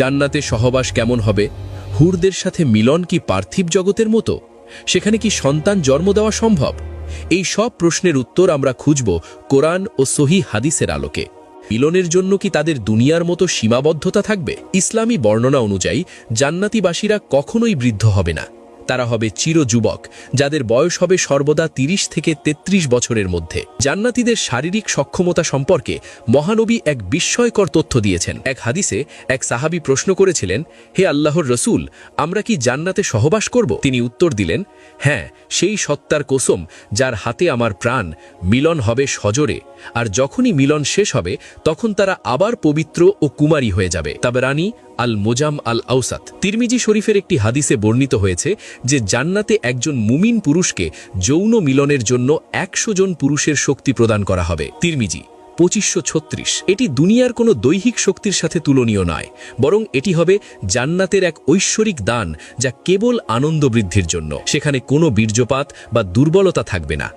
জান্নাতে সহবাস কেমন হবে? হুরদের সাথে মিলন কি পার্থিব জগতের মতো? সেখানে কি সন্তান জন্ম দেওয়া সম্ভব? এই সব প্রশ্নের উত্তর আমরা খুঁজব কোরআন ও সহিহ হাদিসের আলোকে। মিলনের জন্য কি তাদের দুনিয়ার মতো সীমাবদ্ধতা থাকবে? ইসলামী বর্ণনা অনুযায়ী জান্নাতীবাসীরা কখনোই বৃদ্ধ হবে না। তারা হবে চিরযুবক, যাদের বয়স হবে সর্বদা ৩০ থেকে ৩৩ বছরের মধ্যে। জান্নাতীদের শারীরিক সক্ষমতা সম্পর্কে মহানবী এক বিস্ময়কর তথ্য দিয়েছেন। এক হাদিসে এক সাহাবী প্রশ্ন করেছিলেন, হে আল্লাহর রসুল, আমরা কি জান্নাতে সহবাস করব? তিনি উত্তর দিলেন, হ্যাঁ, সেই সত্তার কসম যার হাতে আমার প্রাণ, মিলন হবে সজোরে, আর যখনই মিলন শেষ হবে তখন তারা আবার পবিত্র ও কুমারী হয়ে যাবে। তাবরানী আল মোজাম আল আউসাত। তিরমিজি শরীফের একটি হাদিসে বর্ণিত হয়েছে যে জান্নাতে একজন মুমিন পুরুষকে যৌন মিলনের জন্য ১০০ জন পুরুষের শক্তি প্রদান করা হবে। তিরমিজি ২৫৩৬। এটি দুনিয়ার কোনো দৈহিক শক্তির সাথে তুলনীয় নয়, বরং এটি হবে জান্নাতের এক ঐশ্বরিক দান, যা কেবল আনন্দ বৃদ্ধির জন্য। সেখানে কোনো বীর্যপাত বা দুর্বলতা থাকবে না।